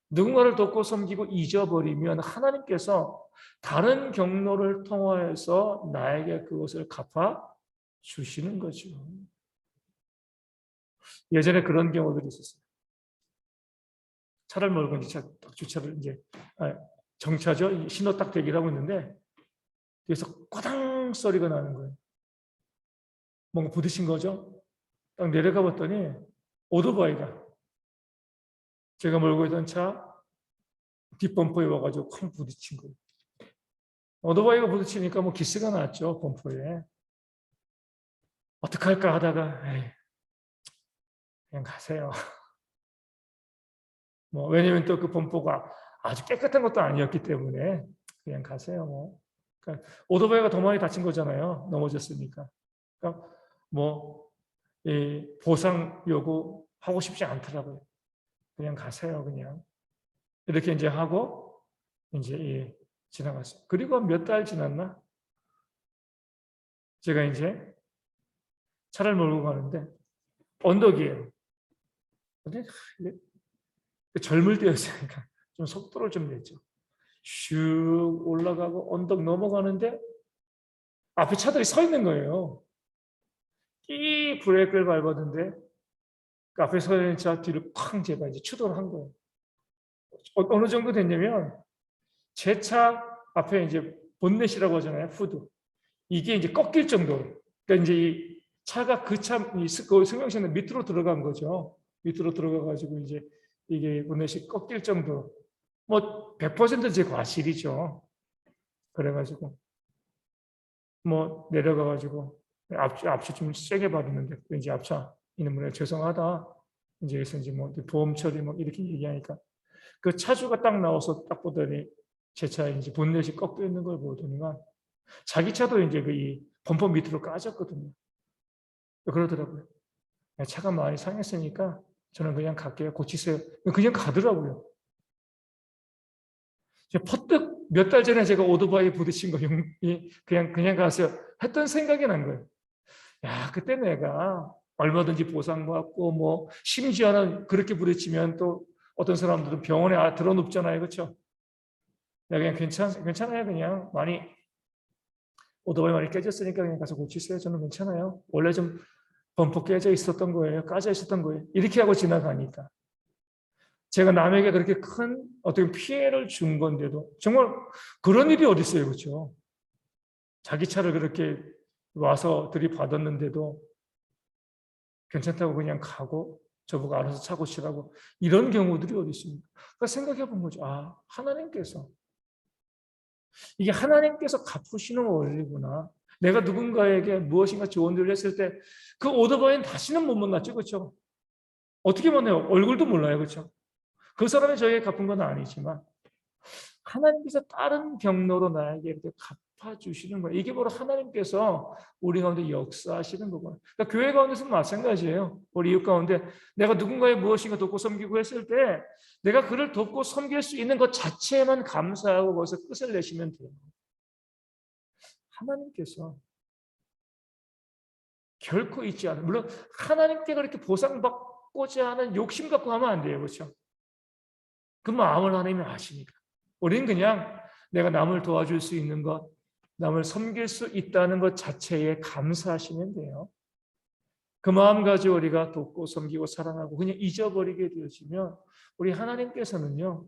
누군가를 돕고 섬기고 잊어버리면 하나님께서 다른 경로를 통하여서 나에게 그것을 갚아 주시는 거죠. 예전에 그런 경우들이 있었어요. 차를 몰고 이제 주차를 이제 정차죠. 신호 딱 대기를 하고 있는데 뒤에서 꼬당 소리가 나는 거예요. 뭔가 부딪힌 거죠. 딱 내려가 봤더니 오토바이가 제가 몰고 있던 차 뒷범퍼에 와가지고 쾅 부딪힌 거예요. 오토바이가 부딪히니까 뭐 기스가 났죠. 범퍼에. 어떡할까 하다가 에이, 그냥 가세요. 뭐 왜냐면 또 그 범퍼가 아주 깨끗한 것도 아니었기 때문에 그냥 가세요. 뭐 그러니까 오토바이가 더 많이 다친 거잖아요. 넘어졌으니까. 그러니까 뭐 보상 요구하고 싶지 않더라고요. 그냥 가세요. 그냥 이렇게 이제 하고 이제 지나갔어요. 그리고 몇 달 지났나? 제가 이제 차를 몰고 가는데 언덕이에요. 근데 젊을 때였으니까 좀 속도를 좀 냈죠. 슉 올라가고 언덕 넘어가는데 앞에 차들이 서 있는 거예요. 끼 브레이크를 밟았는데 그 앞에 서 있는 차 뒤를 쾅 제가 이제 추돌을 한 거예요. 어느 정도 됐냐면 제 차 앞에 이제 본넷이라고 하잖아요. 후드. 이게 이제 꺾일 정도로. 그러니까 이제 이 차가 그 승용차는 밑으로 들어간 거죠. 밑으로 들어가가지고 이제 이게 본넷이 꺾일 정도로. 뭐 100%제 과실이죠. 그래가지고 뭐 내려가가지고 앞차 좀 세게 받았는데 이제 앞차 이놈의 죄송하다. 이제 그래서 이제 뭐 보험 처리 뭐 이렇게 얘기하니까 그 차주가 딱 나와서 딱 보더니 제 차에 이제 본넷이 꺾여 있는 걸 보더니만 자기 차도 이제 그 이 범퍼 밑으로 까졌거든요. 그러더라고요. 차가 많이 상했으니까 저는 그냥 갈게요. 고치세요. 그냥 가더라고요. 퍼뜩 몇 달 전에 제가 오토바이 부딪힌 거 그냥 가서 했던 생각이 난 거예요. 야, 그때 내가 얼마든지 보상받고 뭐 심지어는 그렇게 부딪히면 또 어떤 사람들은 병원에 들어눕잖아요. 그렇죠? 내가 그냥 괜찮아요. 그냥 많이 오토바이 많이 깨졌으니까 그냥 가서 고치세요. 저는 괜찮아요. 원래 좀 범퍼 깨져 있었던 거예요. 까져 있었던 거예요. 이렇게 하고 지나가니까. 제가 남에게 그렇게 큰 어떤 피해를 준 건데도 정말 그런 일이 어디 있어요. 그렇죠? 자기 차를 그렇게 와서 들이받았는데도 괜찮다고 그냥 가고 저보고 알아서 차 고치라고 이런 경우들이 어디 있습니까? 그러니까 생각해 본 거죠. 아, 하나님께서 이게 하나님께서 갚으시는 원리구나. 내가 누군가에게 무엇인가 좋은 일을 했을 때 그 오토바이는 다시는 못 만났죠. 그렇죠? 어떻게 만나요? 얼굴도 몰라요. 그렇죠? 그 사람이 저에게 갚은 건 아니지만 하나님께서 다른 경로로 나에게 이렇게 갚아주시는 거예요. 이게 바로 하나님께서 우리 가운데 역사하시는 거고요. 그러니까 교회 가운데서도 마찬가지예요. 우리 이웃 가운데 내가 누군가의 무엇인가 돕고 섬기고 했을 때 내가 그를 돕고 섬길 수 있는 것 자체에만 감사하고 거기서 끝을 내시면 돼요. 하나님께서 결코 잊지 않아요. 물론 하나님께 그렇게 보상받고자 하는 욕심 갖고 하면 안 돼요. 그렇죠? 그 마음을 하나님이 아시니까. 우리는 그냥 내가 남을 도와줄 수 있는 것, 남을 섬길 수 있다는 것 자체에 감사하시면 돼요. 그 마음 가지고 우리가 돕고 섬기고 사랑하고 그냥 잊어버리게 되어지면 우리 하나님께서는요,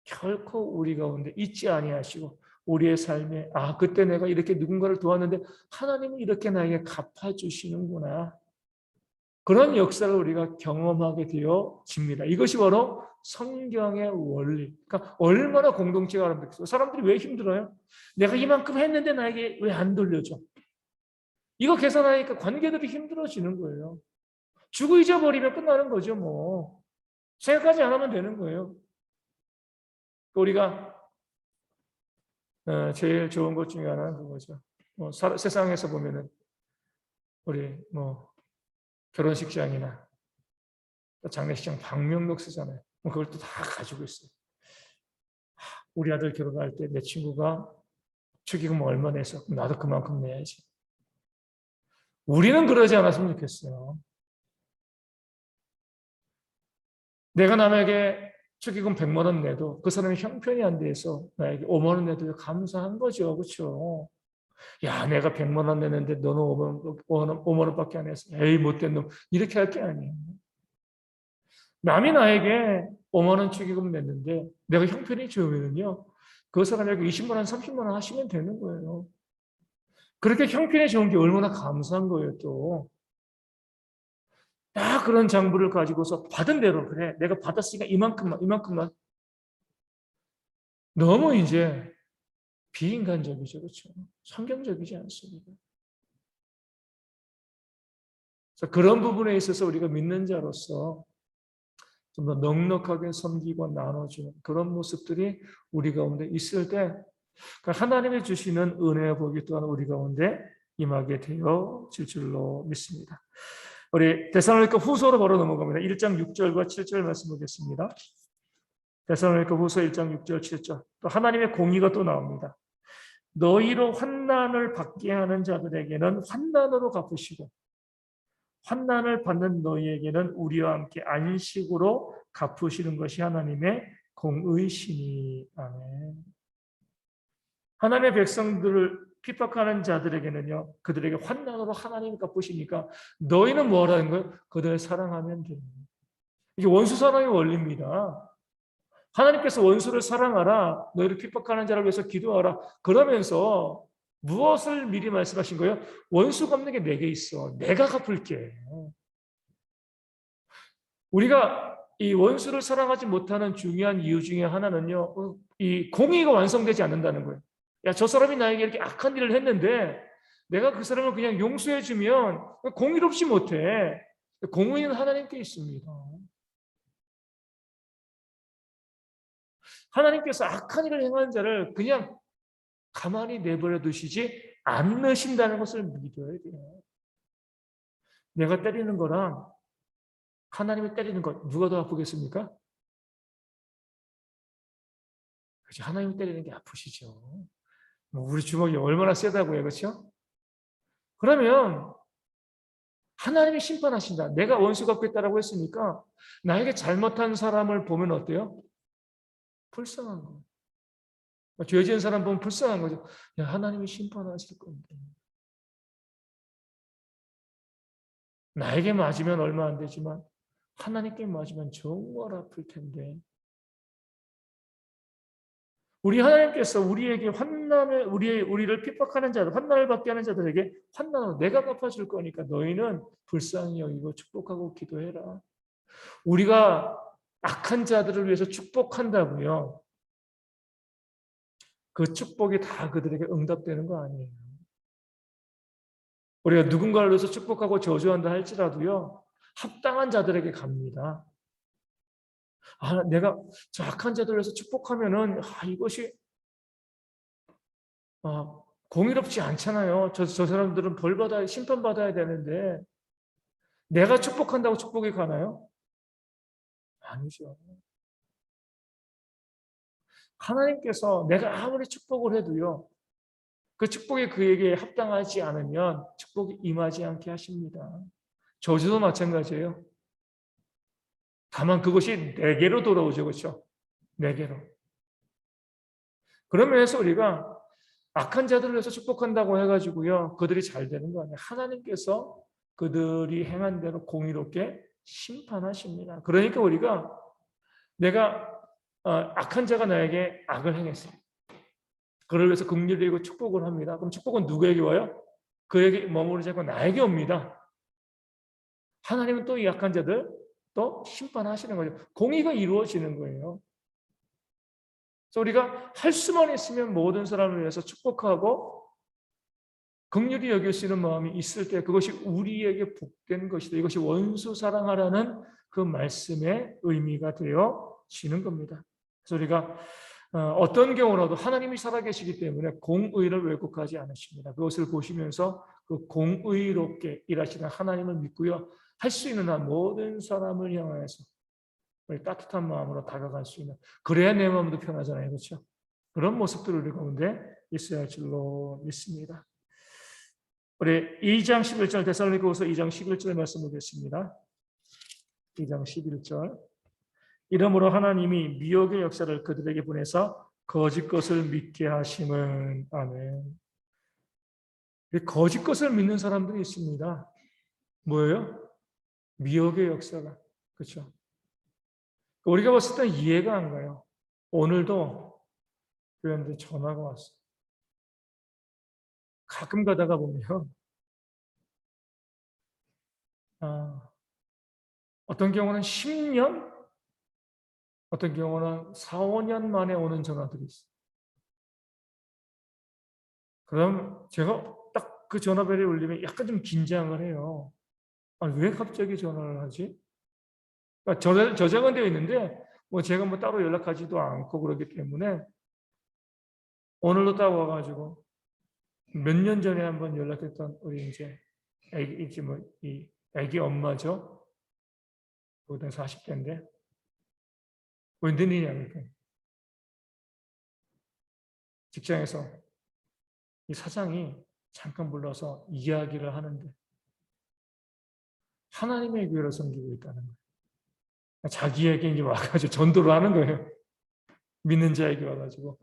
결코 우리 가운데 잊지 아니하시고 우리의 삶에 그때 내가 이렇게 누군가를 도왔는데 하나님은 이렇게 나에게 갚아주시는구나. 그런 역사를 우리가 경험하게 되어집니다. 이것이 바로 성경의 원리. 그러니까 얼마나 공동체가 아름답겠어요. 사람들이 왜 힘들어요? 내가 이만큼 했는데 나에게 왜 안 돌려줘? 이거 계산하니까 관계들이 힘들어지는 거예요. 주고 잊어버리면 끝나는 거죠, 뭐. 생각하지 않으면 되는 거예요. 우리가 제일 좋은 것 중에 하나는 그거죠. 세상에서 보면은 우리 결혼식장이나 장례식장 방명록 쓰잖아요. 그걸 또 다 가지고 있어요. 우리 아들 결혼할 때 내 친구가 축의금 얼마 내서 나도 그만큼 내야지. 우리는 그러지 않았으면 좋겠어요. 내가 남에게 축의금 100만 원 내도 그 사람이 형편이 안 돼서 나에게 5만 원 내도 감사한 거죠. 그렇죠? 야, 내가 100만 원 내는데 너는 5만 원밖에 안 했어. 에이, 못된 놈. 이렇게 할 게 아니에요. 남이 나에게 5만 원 축의금 냈는데 내가 형편이 좋으면요. 그 사람에게 20만 원, 30만 원 하시면 되는 거예요. 그렇게 형편이 좋은 게 얼마나 감사한 거예요, 또. 다 그런 장부를 가지고서 받은 대로, 그래, 내가 받았으니까 이만큼만. 너무 이제 비인간적이죠, 그렇죠? 성경적이지 않습니다. 그래서 그런 부분에 있어서 우리가 믿는 자로서 좀 더 넉넉하게 섬기고 나눠주는 그런 모습들이 우리 가운데 있을 때 하나님이 주시는 은혜의 복이 또한 우리 가운데 임하게 되어질 줄로 믿습니다. 우리 데살로니가 후서로 바로 넘어갑니다. 1장 6절과 7절 말씀 보겠습니다. 데살로니가 후서 1장 6절 7절. 또 하나님의 공의가 또 나옵니다. 너희로 환난을 받게 하는 자들에게는 환난으로 갚으시고 환난을 받는 너희에게는 우리와 함께 안식으로 갚으시는 것이 하나님의 공의시니. 아멘. 하나님의 백성들을 핍박하는 자들에게는요, 그들에게 환난으로 하나님이 갚으시니까 너희는 뭐라는 거예요? 그들을 사랑하면 됩니다. 이게 원수 사랑의 원리입니다. 하나님께서 원수를 사랑하라, 너희를 핍박하는 자를 위해서 기도하라. 그러면서 무엇을 미리 말씀하신 거예요? 원수 갚는 게 내게 있어. 내가 갚을게. 우리가 이 원수를 사랑하지 못하는 중요한 이유 중에 하나는요, 이 공의가 완성되지 않는다는 거예요. 야, 저 사람이 나에게 이렇게 악한 일을 했는데 내가 그 사람을 그냥 용서해주면 공의롭지 못해. 공의는 하나님께 있습니다. 하나님께서 악한 일을 행하는 자를 그냥 가만히 내버려 두시지 않으신다는 것을 믿어야 돼요. 내가 때리는 거랑 하나님이 때리는 것 누가 더 아프겠습니까? 그렇죠. 하나님이 때리는 게 아프시죠. 우리 주먹이 얼마나 세다고요, 그렇죠? 그러면 하나님이 심판하신다. 내가 원수 갚겠다라고 했으니까 나에게 잘못한 사람을 보면 어때요? 불쌍한 거. 죄 지은 사람 보면 불쌍한 거죠. 야, 하나님이 심판하실 건데. 나에게 맞으면 얼마 안 되지만 하나님께 맞으면 정말 아플 텐데. 우리 하나님께서 우리에게 우리를 핍박하는 자들, 환난을 받게 하는 자들에게 환난을 내가 갚아줄 거니까 너희는 불쌍히 여기고 축복하고 기도해라. 우리가 악한 자들을 위해서 축복한다고요. 그 축복이 다 그들에게 응답되는 거 아니에요. 우리가 누군가를 위해서 축복하고 저주한다 할지라도요. 합당한 자들에게 갑니다. 내가 저 악한 자들을 위해서 축복하면은 이것이 공의롭지 않잖아요. 저 사람들은 심판받아야 되는데 내가 축복한다고 축복이 가나요? 아니죠. 하나님께서 내가 아무리 축복을 해도요. 그 축복이 그에게 합당하지 않으면 축복이 임하지 않게 하십니다. 저주도 마찬가지예요. 다만 그것이 내게로 돌아오죠. 그렇죠? 내게로. 그런 면에서 우리가 악한 자들을 위해서 축복한다고 해가지고요, 그들이 잘 되는 거 아니에요. 하나님께서 그들이 행한 대로 공의롭게 심판하십니다. 그러니까 우리가 내가 악한 자가 나에게 악을 행했어요. 그를 위해서 긍휼을 이고 축복을 합니다. 그럼 축복은 누구에게 와요? 그에게 머무르지 않고 나에게 옵니다. 하나님은 또 이 약한 자들 또 심판하시는 거죠. 공의가 이루어지는 거예요. 그래서 우리가 할 수만 있으면 모든 사람을 위해서 축복하고 긍휼히 여길 수 있는 마음이 있을 때 그것이 우리에게 복된 것이다. 이것이 원수 사랑하라는 그 말씀의 의미가 되어지는 겁니다. 그래서 우리가 어떤 경우라도 하나님이 살아계시기 때문에 공의를 왜곡하지 않으십니다. 그것을 보시면서 그 공의롭게 일하시는 하나님을 믿고요. 할 수 있는 한 모든 사람을 향해서 우리 따뜻한 마음으로 다가갈 수 있는, 그래야 내 마음도 편하잖아요. 그렇죠? 그런 모습들을 우리 가운데 있어야 할 줄로 믿습니다. 우리 2장 11절 데살로니가후서 2장 11절 말씀 보겠습니다. 2장 11절. 이러므로 하나님이 미혹의 역사를 그들에게 보내서 거짓 것을 믿게 하심은. 아멘. 거짓 것을 믿는 사람들이 있습니다. 뭐예요? 미혹의 역사가. 그렇죠? 우리가 봤을 때 이해가 안 가요. 오늘도 교회한테 전화가 왔어요. 가끔 가다가 보면 어떤 경우는 10년, 어떤 경우는 4, 5년 만에 오는 전화들이 있어요. 그럼 제가 딱 그 전화벨이 울리면 약간 좀 긴장을 해요. 왜 갑자기 전화를 하지? 그러니까 저장은 되어 있는데 뭐 제가 뭐 따로 연락하지도 않고 그러기 때문에 오늘도 딱 와가지고 몇 년 전에 한번 연락했던 우리 이제 애기 뭐 이 애기 엄마죠. 그보다 40대인데 웬일이냐 그러니까 직장에서 이 사장이 잠깐 불러서 이야기를 하는데 하나님의 교회를 섬기고 있다는 거예요. 자기에게 이제 와가지고 전도를 하는 거예요. 믿는 자에게 와가지고.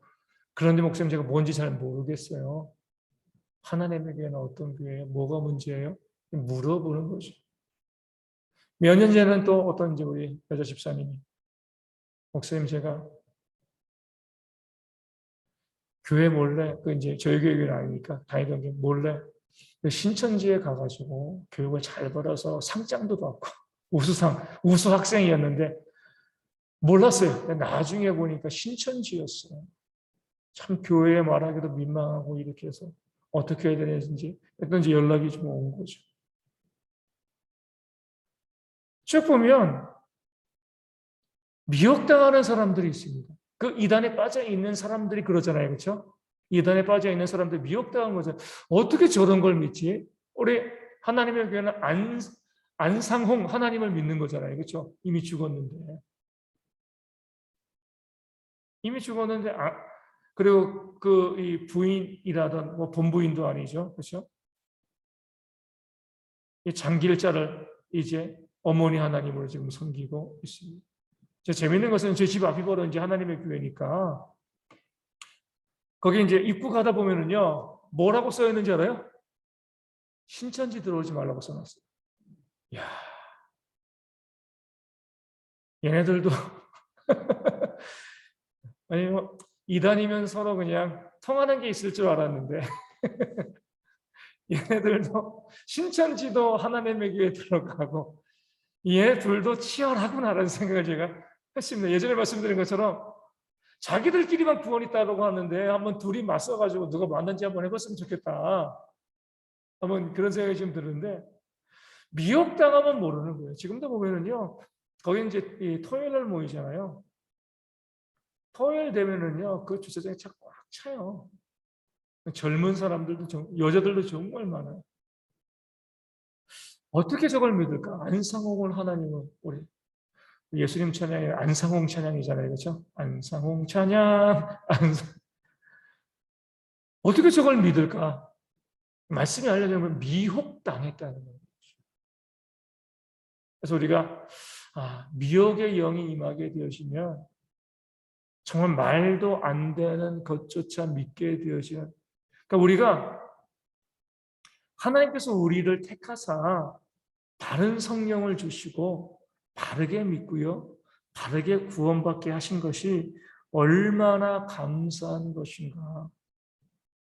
그런데 목사님 제가 뭔지 잘 모르겠어요. 하나님의 교회는 어떤 교회예요? 뭐가 문제예요? 물어보는 거죠. 몇 년 전에는 또 어떤 이제 우리 여자 집사님이 목사님 제가 교회 몰래 그 이제 저희 교회는 아니니까 다니던 게 몰래 그 신천지에 가가지고 교육을 잘 받아서 상장도 받고 우수 학생이었는데 몰랐어요. 나중에 보니까 신천지였어요. 참 교회에 말하기도 민망하고 이렇게 해서 어떻게 해야 되는지 했던지 연락이 좀 온 거죠. 쭉 보면 미혹당하는 사람들이 있습니다. 그 이단에 빠져 있는 사람들이 그러잖아요. 그렇죠? 이단에 빠져 있는 사람들 미혹당한 거죠. 어떻게 저런 걸 믿지? 우리 하나님의 교회는 안상홍 하나님을 믿는 거잖아요. 그렇죠? 이미 죽었는데. 이미 죽었는데 그리고 그 이 부인이라던 뭐 본부인도 아니죠. 그렇죠? 이 장길자를 이제 어머니 하나님으로 지금 섬기고 있습니다. 재밌는 것은 제 집 앞이 바로 이제 하나님의 교회니까 거기 이제 입구 가다 보면은요 뭐라고 써 있는지 알아요? 신천지 들어오지 말라고 써놨어요. 야, 얘네들도 아니 뭐 이단이면 서로 그냥 통하는 게 있을 줄 알았는데 얘네들도 신천지도 하나님의 교회에 들어가고 얘 둘도 치열하구나라는 생각을 제가 했습니다. 예전에 말씀드린 것처럼 자기들끼리만 구원이 있다고 하는데 한번 둘이 맞서가지고 누가 맞는지 한번 해봤으면 좋겠다. 한번 그런 생각이 좀 드는데 미혹당하면 모르는 거예요. 지금도 보면은요, 거기 이제 이 토요일날 모이잖아요. 토요일 되면은요, 그 주차장이 꽉 차요. 젊은 사람들도 여자들도 정말 많아요. 어떻게 저걸 믿을까? 안상홍을 하나님은 우리 예수님 찬양이 안상홍 찬양이잖아요, 그렇죠? 안상홍 찬양, 어떻게 저걸 믿을까? 말씀이 알려주면 미혹당했다는 거예요. 그래서 우리가 미혹의 영이 임하게 되어지면 정말 말도 안 되는 것조차 믿게 되어지는, 그러니까 우리가 하나님께서 우리를 택하사 바른 성령을 주시고 바르게 믿고요, 바르게 구원받게 하신 것이 얼마나 감사한 것인가.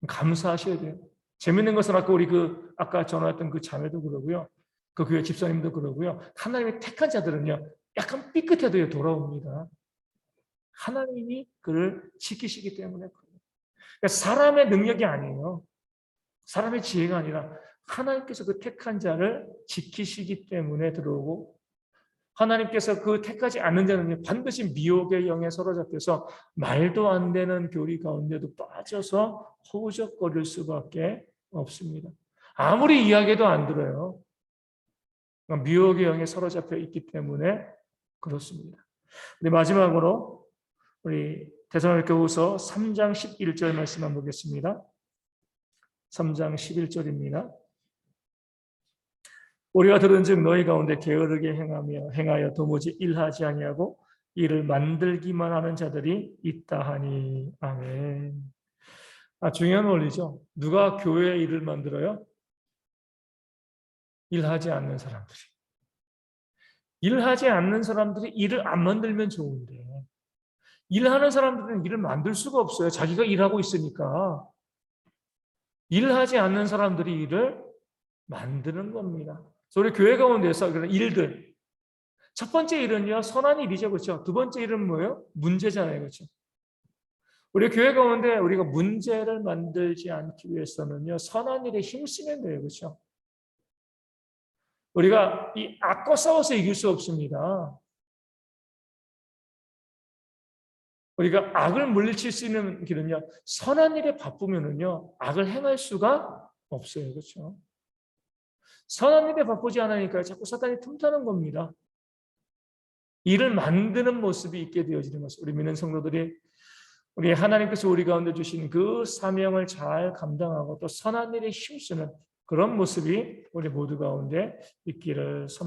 감사하셔야 돼요. 재밌는 것은 아까 전화했던 그 자매도 그러고요, 그 교회 집사님도 그러고요, 하나님의 택한 자들은요 약간 삐끗해도 돌아옵니다. 하나님이 그를 지키시기 때문에 그래요. 그러니까 사람의 능력이 아니에요. 사람의 지혜가 아니라 하나님께서 그 택한 자를 지키시기 때문에 들어오고, 하나님께서 그 택하지 않는 자는 반드시 미혹의 영에 사로잡혀서 말도 안 되는 교리 가운데도 빠져서 허우적거릴 수밖에 없습니다. 아무리 이야기해도 안 들어요. 미혹의 영에 사로잡혀 있기 때문에 그렇습니다. 마지막으로 우리 데살로니가후서 3장 11절 말씀 한번 보겠습니다. 3장 11절입니다. 우리가 들은즉 너희 가운데 게으르게 행하여 도무지 일하지 아니하고 이를 만들기만 하는 자들이 있다 하니. 아멘. 중요한 원리죠. 누가 교회의 일을 만들어요? 일하지 않는 사람들이. 일하지 않는 사람들이 일을 안 만들면 좋은데, 일하는 사람들은 일을 만들 수가 없어요. 자기가 일하고 있으니까. 일하지 않는 사람들이 일을 만드는 겁니다. 우리 교회 가운데서 그런 일들, 첫 번째 일은요 선한 일이죠, 그렇죠? 두 번째 일은 뭐예요? 문제잖아요, 그렇죠? 우리 교회 가운데 우리가 문제를 만들지 않기 위해서는요 선한 일에 힘쓰면 돼요, 그렇죠? 우리가 이 악과 싸워서 이길 수 없습니다. 우리가 악을 물리칠 수 있는 길은요 선한 일에 바쁘면은요 악을 행할 수가 없어요, 그렇죠? 선한 일에 바쁘지 않으니까 자꾸 사탄이 틈타는 겁니다. 일을 만드는 모습이 있게 되어지는 것을 우리 믿는 성도들이, 우리 하나님께서 우리 가운데 주신 그 사명을 잘 감당하고 또 선한 일에 힘쓰는 그런 모습이 우리 모두 가운데 있기를